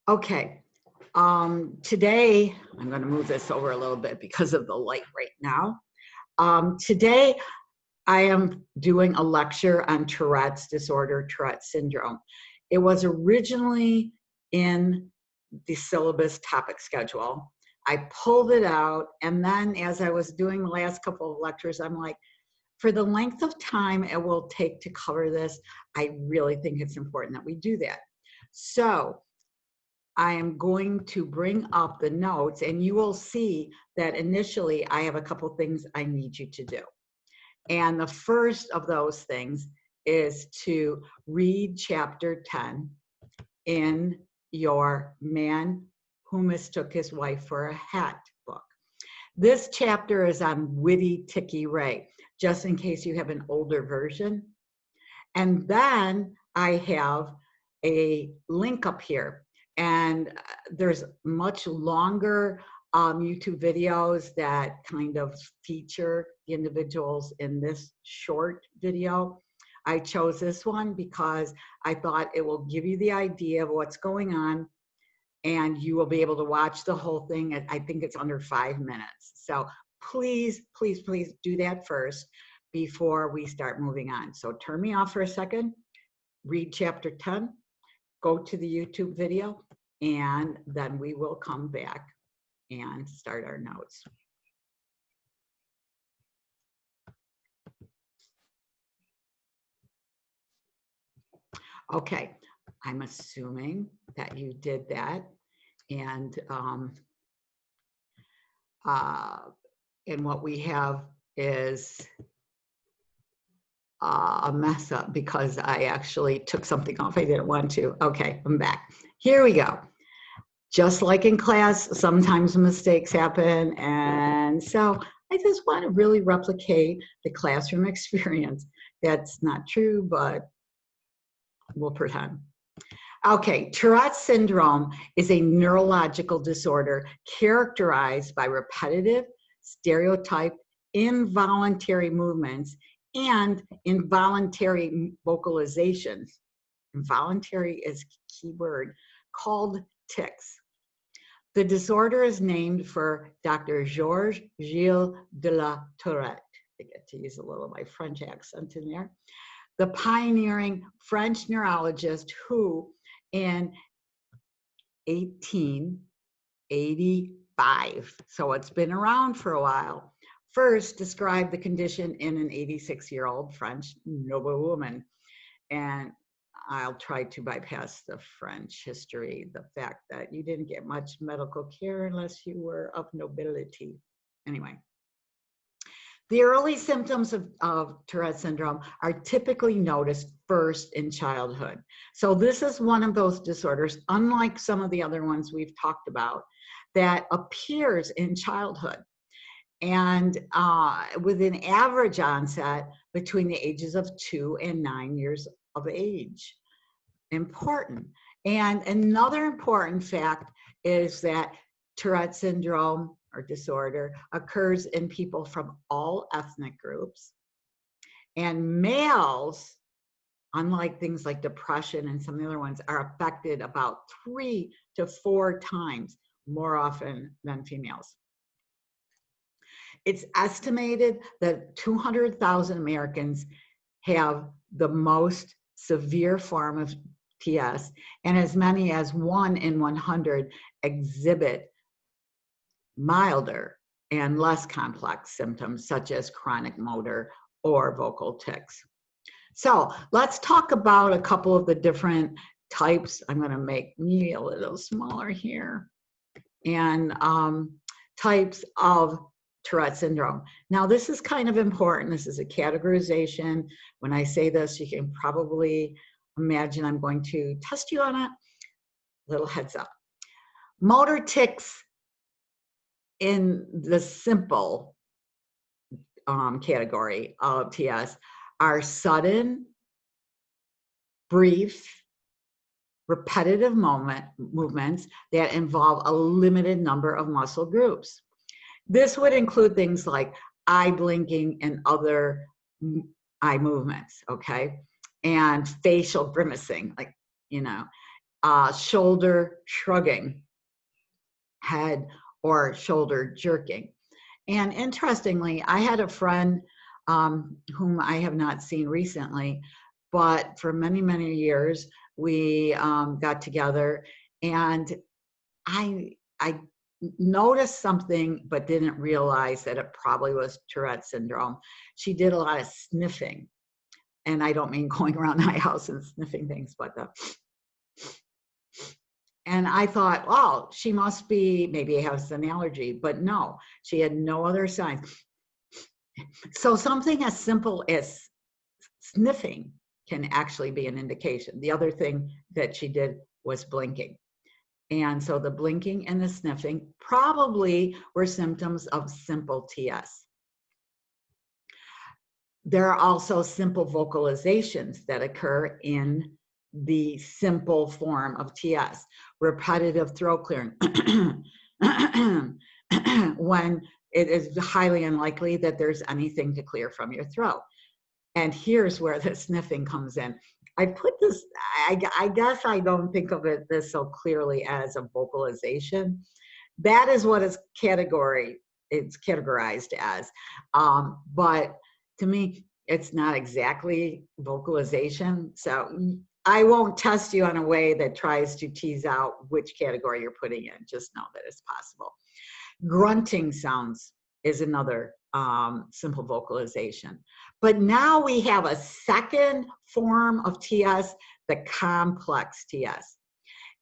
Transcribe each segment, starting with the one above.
Okay, today, I'm going to move this over a little bit because of the light right now. Today, I am doing a lecture on Tourette's disorder, Tourette syndrome. It was originally in the syllabus topic schedule. I pulled it out, and then as I was doing the last couple of lectures, I'm like, for the length of time it will take to cover this, I really think it's important that we do that. So I am going to bring up the notes, and you will see that initially I have a couple things I need you to do. And the first of those things is to read chapter 10 in your Man Who Mistook His Wife for a Hat book. This chapter is on witty Ticky Ray, just in case you have an older version. And then I have a link up here, and there's much longer YouTube videos that kind of feature the individuals in this short video. I chose this one because I thought it will give you the idea of what's going on, and you will be able to watch the whole thing. I think it's under 5 minutes. So please, please, please do that first before we start moving on. So turn me off for a second, read chapter 10, go to the YouTube video, and then we will come back and start our notes. Okay, I'm assuming that you did that, and what we have is a mess up because I actually took something off I didn't want to. Okay, I'm back. Here we go. Just like in class, sometimes mistakes happen, and so I just want to really replicate the classroom experience. That's not true, but we'll pretend. Okay, Tourette syndrome is a neurological disorder characterized by repetitive, stereotyped, involuntary movements and involuntary vocalizations. Involuntary is a key word, called tics. The disorder is named for Dr. Georges Gilles de la Tourette. I get to use a little of my French accent in there. The pioneering French neurologist who, in 1885, so it's been around for a while, first described the condition in an 86-year-old French noblewoman. And I'll try to bypass the French history, the fact that you didn't get much medical care unless you were of nobility. Anyway. The early symptoms of Tourette syndrome are typically noticed first in childhood. So this is one of those disorders, unlike some of the other ones we've talked about, that appears in childhood. And with an average onset between the ages of 2 and 9 years of age. Important. And another important fact is that Tourette syndrome or disorder occurs in people from all ethnic groups. And males, unlike things like depression and some of the other ones, are affected about 3 to 4 times more often than females. It's estimated that 200,000 Americans have the most severe form of TS, and as many as 1 in 100 exhibit milder and less complex symptoms such as chronic motor or vocal tics. So let's talk about a couple of the different types. I'm going to make me a little smaller here. And types of Tourette syndrome. Now this is kind of important. This is a categorization. When I say this, you can probably imagine I'm going to test you on it. Little heads up. Motor tics in the simple category of TS are sudden, brief, repetitive movements that involve a limited number of muscle groups. This would include things like eye blinking and other eye movements, okay? And facial grimacing, like, you know. shoulder shrugging, head or shoulder jerking. And interestingly, I had a friend whom I have not seen recently, but for many, many years, we got together, and I noticed something, but didn't realize that it probably was Tourette syndrome. She did a lot of sniffing. And I don't mean going around my house and sniffing things, but and I thought, oh, she must be, maybe has an allergy, but no, she had no other signs. So something as simple as sniffing can actually be an indication. The other thing that she did was blinking. And so the blinking and the sniffing probably were symptoms of simple TS. There are also simple vocalizations that occur in the simple form of TS. Repetitive throat clearing. When it is highly unlikely that there's anything to clear from your throat. And here's where the sniffing comes in. I put this, I guess I don't think of it this so clearly as a vocalization. That is what it's categorized as. But to me, it's not exactly vocalization. So I won't test you on a way that tries to tease out which category you're putting in. Just know that it's possible. Grunting sounds is another simple vocalization. But now we have a second form of TS, the complex TS.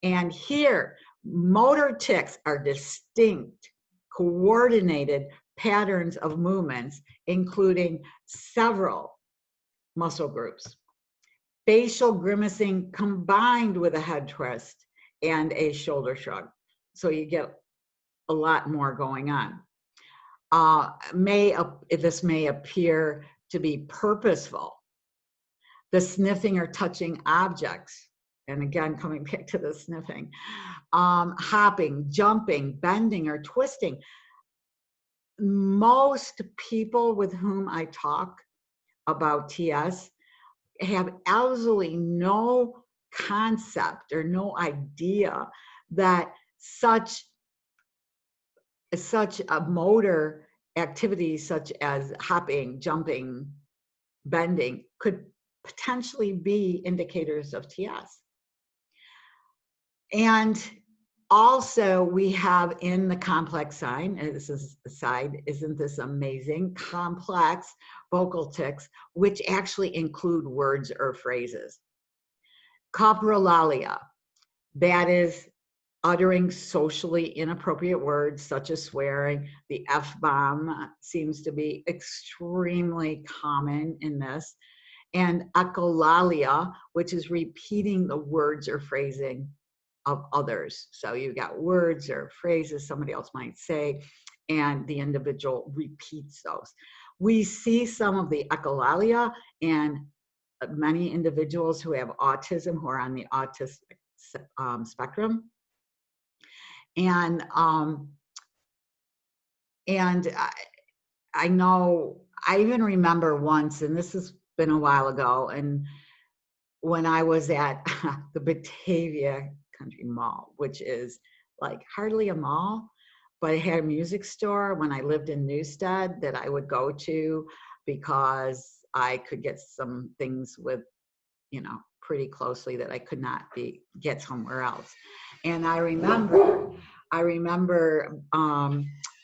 And here, motor tics are distinct, coordinated patterns of movements, including several muscle groups. Facial grimacing combined with a head twist and a shoulder shrug. So you get a lot more going on. This may appear to be purposeful. The sniffing or touching objects, and again, coming back to the sniffing, hopping, jumping, bending, or twisting. Most people with whom I talk about TS have absolutely no concept or no idea that such a motor activity such as hopping, jumping, bending could potentially be indicators of TS. And also we have in the complex sign, and this is the side, isn't this amazing? Complex vocal tics, which actually include words or phrases. Coprolalia, that is uttering socially inappropriate words such as swearing. The F-bomb seems to be extremely common in this. And echolalia, which is repeating the words or phrasing of others. So you've got words or phrases somebody else might say, and the individual repeats those. We see some of the echolalia in many individuals who have autism, who are on the autistic spectrum. And I know, I even remember once, and this has been a while ago, and when I was at the Batavia Country Mall, which is like hardly a mall, but it had a music store when I lived in Newstead that I would go to because I could get some things with, you know, pretty closely that I could not get somewhere else. And I remember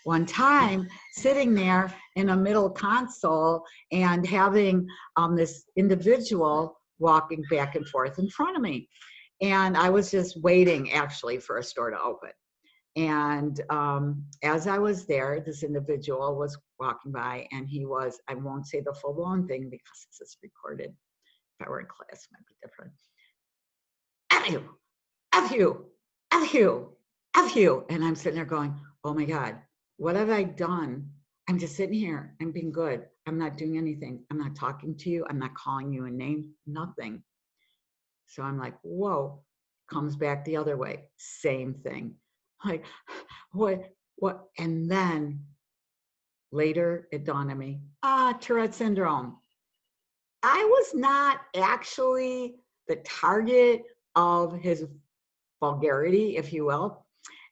one time sitting there in a middle console and having this individual walking back and forth in front of me. And I was just waiting actually for a store to open. And as I was there, this individual was walking by, and he was, I won't say the full blown thing because this is recorded. If I were in class, it might be different. F you, F you, F you, F you. And I'm sitting there going, oh my God, what have I done? I'm just sitting here. I'm being good. I'm not doing anything. I'm not talking to you. I'm not calling you a name, nothing. So I'm like, whoa, comes back the other way. Same thing. Like, what? And then later it dawned on me, Tourette syndrome. I was not actually the target of his vulgarity, if you will.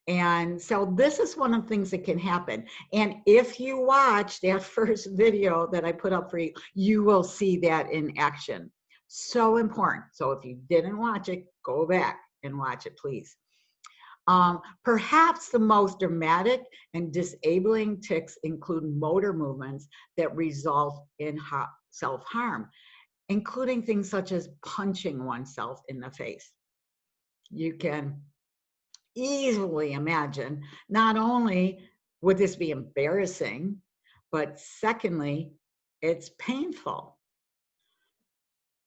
And so this is one of the things that can happen. And if you watch that first video that I put up for you, you will see that in action. So important. So if you didn't watch it, go back and watch it, please. Perhaps the most dramatic and disabling tics include motor movements that result in self-harm, including things such as punching oneself in the face. You can easily imagine, not only would this be embarrassing, but secondly, it's painful.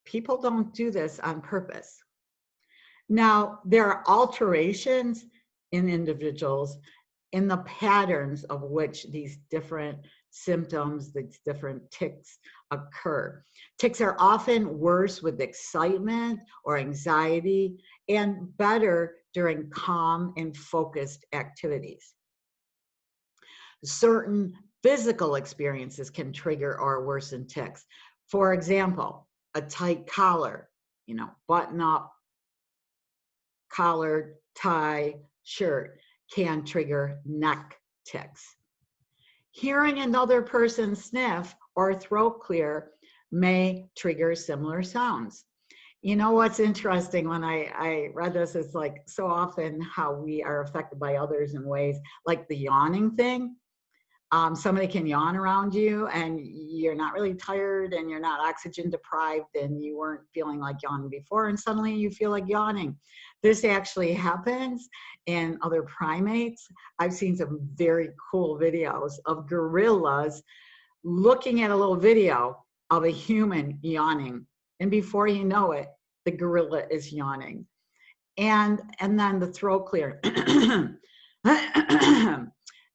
People don't do this on purpose. Now, there are alterations in individuals in the patterns of which these different symptoms, these different tics occur. Tics are often worse with excitement or anxiety and better during calm and focused activities. Certain physical experiences can trigger or worsen tics. For example, a tight collar, button up, collar, tie, shirt can trigger neck tics. Hearing another person sniff or throat clear may trigger similar sounds. You know what's interesting when I read this is like so often how we are affected by others in ways like the yawning thing. Somebody can yawn around you and you're not really tired and you're not oxygen deprived and you weren't feeling like yawning before and suddenly you feel like yawning. This actually happens in other primates. I've seen some very cool videos of gorillas looking at a little video of a human yawning. And before you know it, the gorilla is yawning. And then the throat clear. And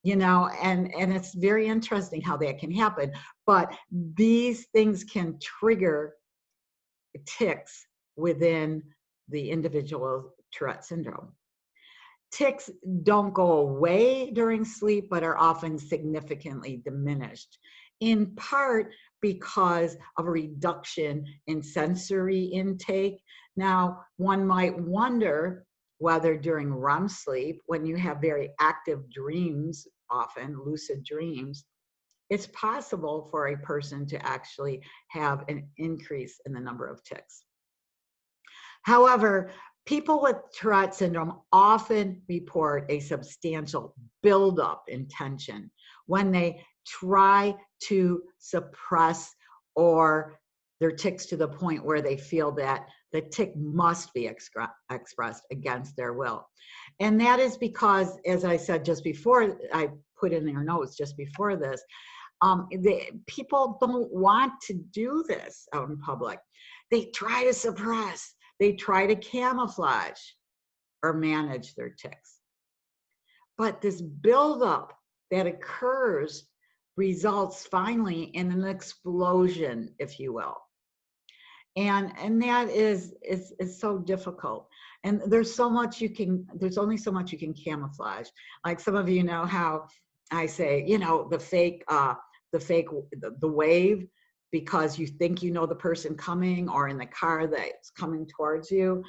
it's very interesting how that can happen. But these things can trigger tics within the individual Tourette syndrome. Tics don't go away during sleep, but are often significantly diminished, in part because of a reduction in sensory intake. Now, one might wonder whether during REM sleep, when you have very active dreams, often lucid dreams, it's possible for a person to actually have an increase in the number of tics. However, people with Tourette syndrome often report a substantial buildup in tension when they try to suppress or their tics to the point where they feel that the tic must be expressed against their will. And that is because, as I said just before, I put in their notes just before this, people don't want to do this out in public. They try to suppress, they try to camouflage or manage their tics. But this buildup that occurs results finally in an explosion, if you will. And that is so difficult. And there's only so much you can camouflage. Like some of you know how I say, the wave, because you think you know the person coming or in the car that's coming towards you.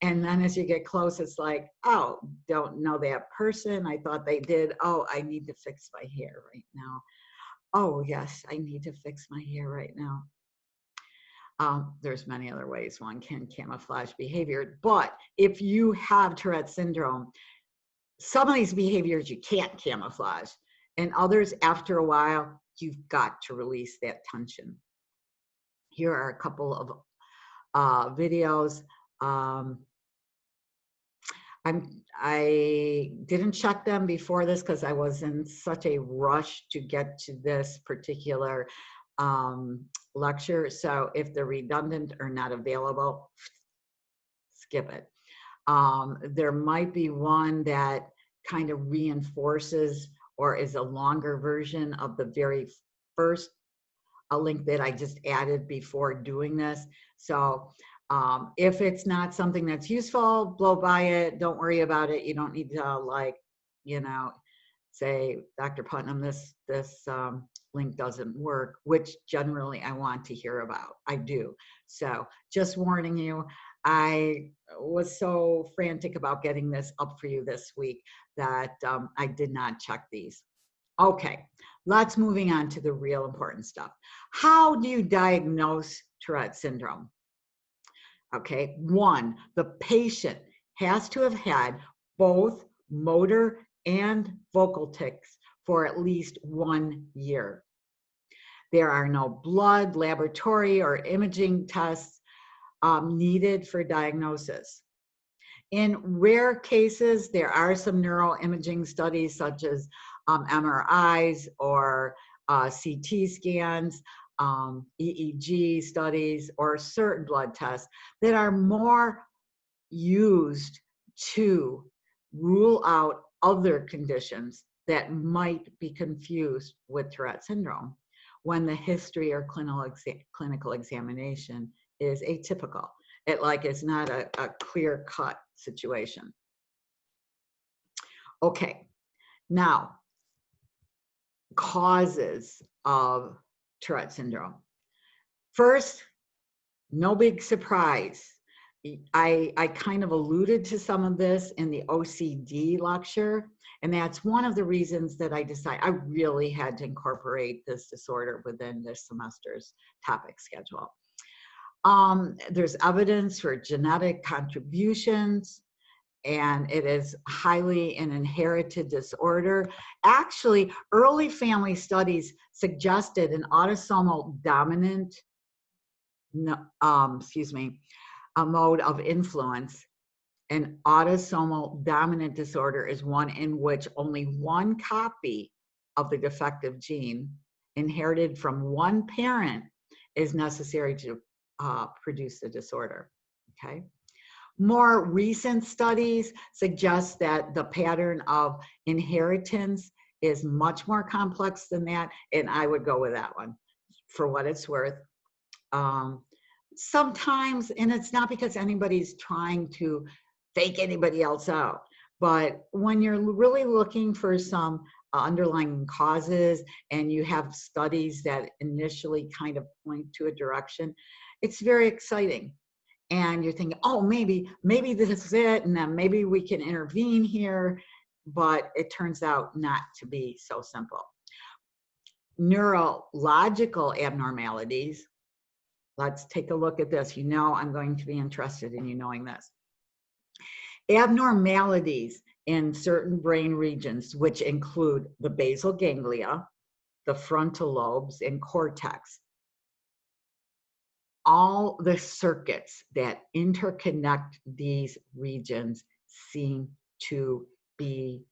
And then as you get close, it's like, oh, don't know that person. I thought they did. Oh, I need to fix my hair right now. Oh, yes, I need to fix my hair right now. There's many other ways one can camouflage behavior, but if you have Tourette syndrome, some of these behaviors you can't camouflage, and others, after a while, you've got to release that tension. Here are a couple of videos. I didn't check them before this because I was in such a rush to get to this particular lecture. So if they're redundant or not available, skip it. There might be one that kind of reinforces or is a longer version of the very first link that I just added before doing this. So if it's not something that's useful, blow by it. Don't worry about it. You don't need to say, Dr. Putnam, this link doesn't work, which generally I want to hear about. I do. So just warning you, I was so frantic about getting this up for you this week that I did not check these. Okay, let's moving on to the real important stuff. How do you diagnose Tourette syndrome? Okay, one, the patient has to have had both motor and vocal tics for at least 1 year. There are no blood, laboratory, or imaging tests needed for diagnosis. In rare cases, there are some neuroimaging studies such as MRIs or CT scans, EEG studies, or certain blood tests that are more used to rule out other conditions that might be confused with Tourette syndrome when the history or clinical examination is atypical. It's not a clear-cut situation. Okay, now, causes of Tourette syndrome. First, no big surprise. I kind of alluded to some of this in the OCD lecture, and that's one of the reasons that I decided I really had to incorporate this disorder within this semester's topic schedule. There's evidence for genetic contributions, and it is highly an inherited disorder. Actually, early family studies suggested an autosomal dominant, a mode of influence. An autosomal dominant disorder is one in which only one copy of the defective gene inherited from one parent is necessary to produce the disorder, okay? More recent studies suggest that the pattern of inheritance is much more complex than that, and I would go with that one for what it's worth. Sometimes, and it's not because anybody's trying to fake anybody else out, but when you're really looking for some underlying causes and you have studies that initially kind of point to a direction, it's very exciting. And you're thinking, oh, maybe this is it, and then maybe we can intervene here, but it turns out not to be so simple. Neurological abnormalities. Let's take a look at this. You know I'm going to be interested in you knowing this. Abnormalities in certain brain regions, which include the basal ganglia, the frontal lobes, and cortex. All the circuits that interconnect these regions seem to be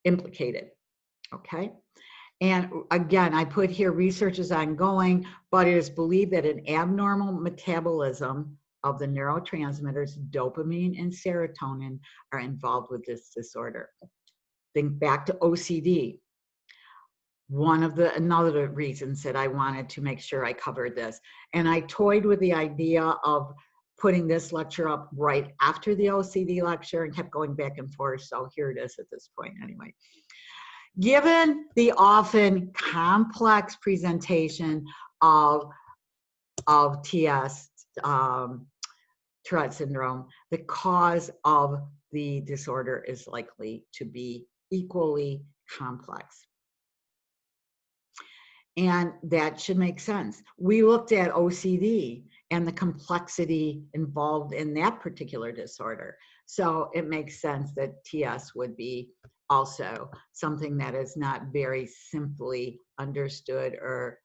implicated, okay? And again, I put here research is ongoing, but it is believed that an abnormal metabolism of the neurotransmitters dopamine and serotonin are involved with this disorder. Think back to OCD. Another reasons that I wanted to make sure I covered this. And I toyed with the idea of putting this lecture up right after the OCD lecture and kept going back and forth. So here it is at this point anyway. Given the often complex presentation of TS, Tourette syndrome, the cause of the disorder is likely to be equally complex. And that should make sense. We looked at OCD and the complexity involved in that particular disorder. So it makes sense that TS would be also something that is not very simply understood or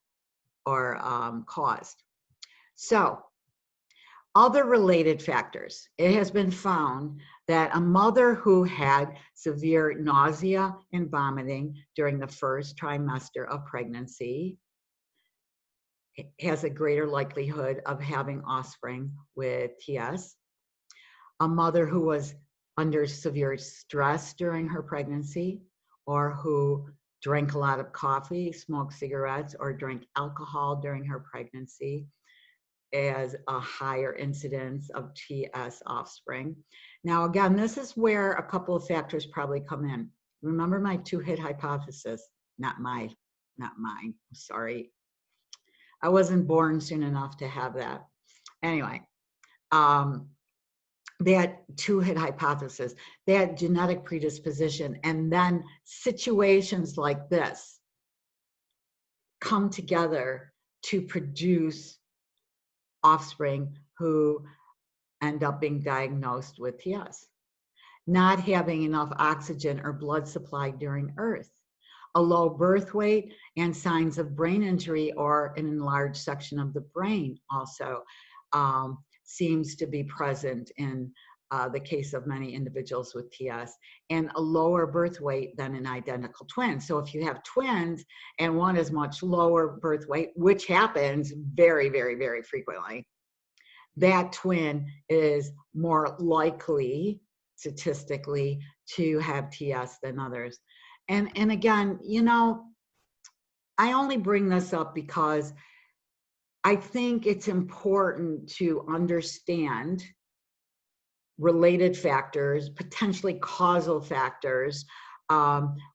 caused. So other related factors. It has been found that a mother who had severe nausea and vomiting during the first trimester of pregnancy has a greater likelihood of having offspring with TS. A mother who was under severe stress during her pregnancy, or who drank a lot of coffee, smoked cigarettes, or drank alcohol during her pregnancy, as a higher incidence of TS offspring. Now, again, this is where a couple of factors probably come in. Remember my two-hit hypothesis? Not mine, sorry. I wasn't born soon enough to have that. Anyway, that two-hit hypothesis, that genetic predisposition, and then situations like this come together to produce offspring who end up being diagnosed with TS. Not having enough oxygen or blood supply during birth, a low birth weight, and signs of brain injury or an enlarged section of the brain also seems to be present in the case of many individuals with TS, and a lower birth weight than an identical twin. So if you have twins and one is much lower birth weight, which happens very, very, very frequently, that twin is more likely statistically to have TS than others. And again, you know, I only bring this up because I think it's important to understand related factors, potentially causal factors,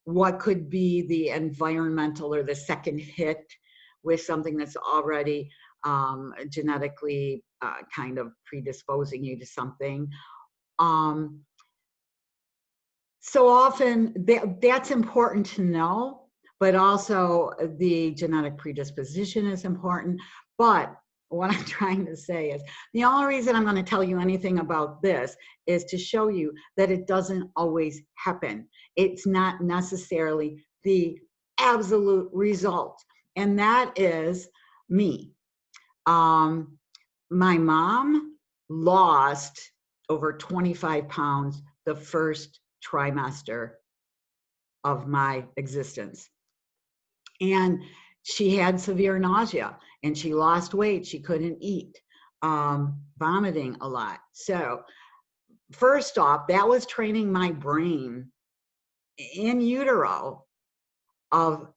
what could be the environmental or the second hit with something that's already genetically kind of predisposing you to something. So often that's important to know, but also the genetic predisposition is important. But what I'm trying to say is the only reason I'm going to tell you anything about this is to show you that it doesn't always happen. It's not necessarily the absolute result. And that is me. My mom lost over 25 pounds the first trimester of my existence. And she had severe nausea and she lost weight. She couldn't eat, vomiting a lot. So first off, that was training my brain in utero of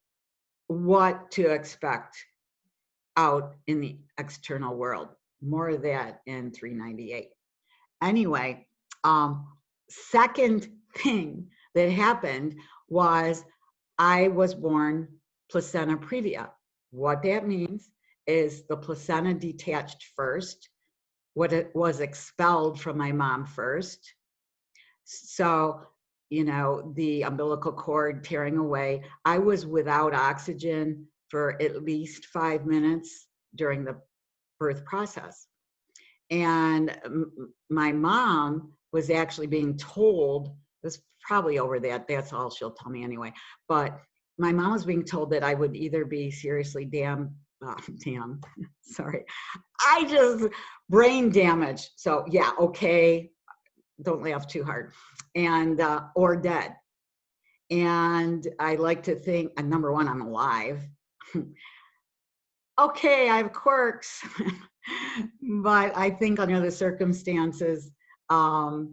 what to expect out in the external world. More of that in 398. Anyway, second thing that happened was I was born placenta previa. What that means is the placenta detached first, what it was expelled from my mom first. So, you know, the umbilical cord tearing away. I was without oxygen for at least 5 minutes during the birth process. And my mom was actually being told, it was probably over that, that's all she'll tell me anyway, but my mom was being told that I would either be seriously sorry, I just brain damaged. So yeah, okay, don't laugh too hard, and or dead. And I like to think, number one, I'm alive. Okay, I have quirks, but I think under the circumstances, I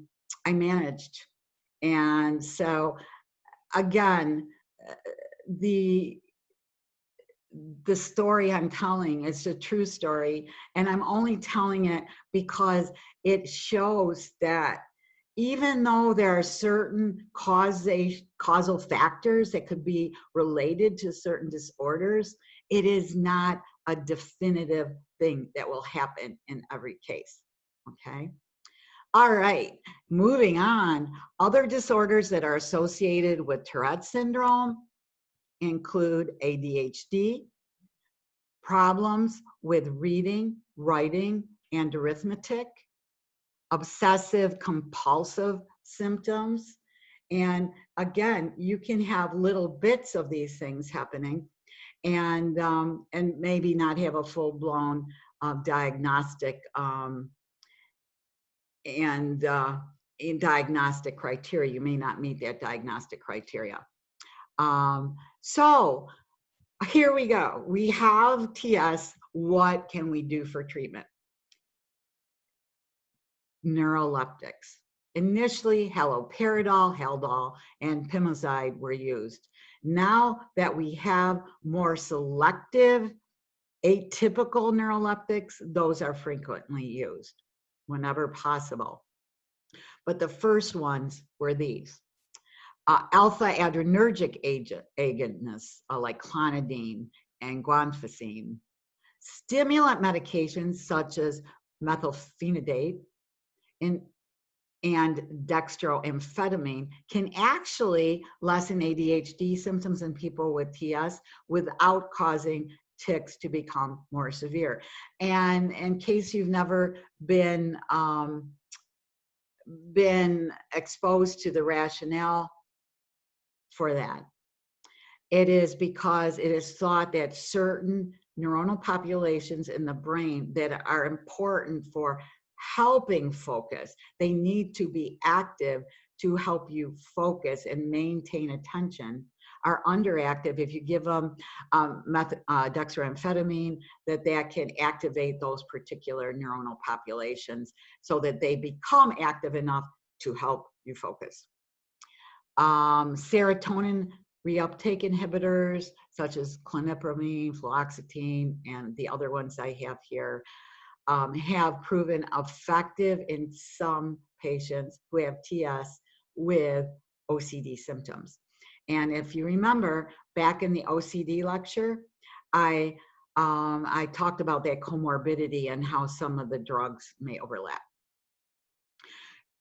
managed. And so again, the story I'm telling is a true story, and I'm only telling it because it shows that even though there are certain causal factors that could be related to certain disorders, it is not a definitive thing that will happen in every case, okay? All right, moving on. Other disorders that are associated with Tourette syndrome include ADHD, problems with reading, writing, and arithmetic, obsessive compulsive symptoms. And again, you can have little bits of these things happening and maybe not have a full-blown diagnostic in diagnostic criteria. You may not meet that diagnostic criteria. So here we go. We have TS. What can we do for treatment? Neuroleptics. Initially, haloperidol, Haldol, and Pimozide were used. Now that we have more selective, atypical neuroleptics, those are frequently used whenever possible. But the first ones were these. Alpha adrenergic agonists like clonidine and guanfacine. Stimulant medications such as methylphenidate and dextroamphetamine can actually lessen ADHD symptoms in people with TS without causing tics to become more severe. And in case you've never been exposed to the rationale for that, it is because it is thought that certain neuronal populations in the brain that are important for helping focus, they need to be active to help you focus and maintain attention, are underactive. If you give them dextroamphetamine, that can activate those particular neuronal populations so that they become active enough to help you focus. Serotonin reuptake inhibitors such as clonipramine, fluoxetine, and the other ones I have here have proven effective in some patients who have TS with OCD symptoms. And if you remember, back in the OCD lecture, I talked about that comorbidity and how some of the drugs may overlap.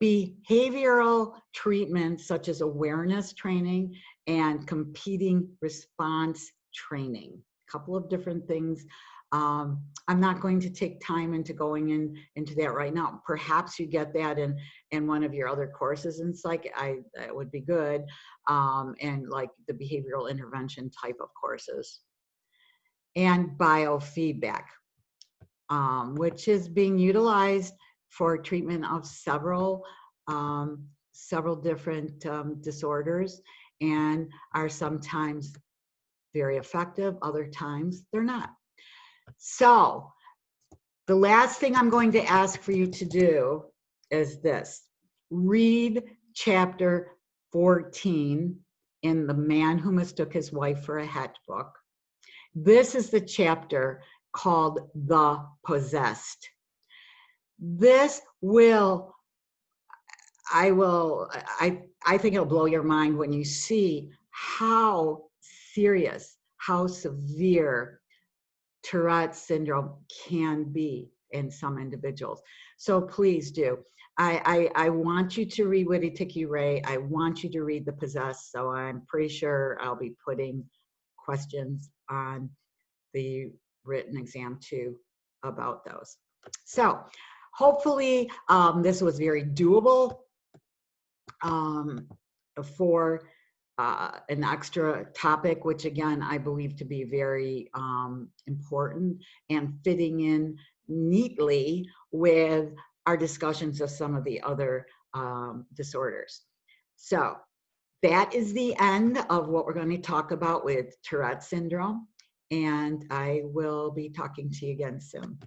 Behavioral treatments such as awareness training and competing response training, a couple of different things. I'm not going to take time into going into that right now. Perhaps you get that in one of your other courses in psych. That would be good, and like the behavioral intervention type of courses. And biofeedback, which is being utilized for treatment of several different disorders, and are sometimes very effective, other times they're not. So the last thing I'm going to ask for you to do is this. Read chapter 14 in The Man Who Mistook His Wife for a Het book. This is the chapter called The Possessed. This will, I think it'll blow your mind when you see how serious, how severe Tourette syndrome can be in some individuals. So please do. I want you to read Witty Ticky Ray. I want you to read The Possessed. So I'm pretty sure I'll be putting questions on the written exam too about those. So hopefully this was very doable for an extra topic, which again, I believe to be very important and fitting in neatly with our discussions of some of the other disorders. So that is the end of what we're going to talk about with Tourette syndrome, and I will be talking to you again soon.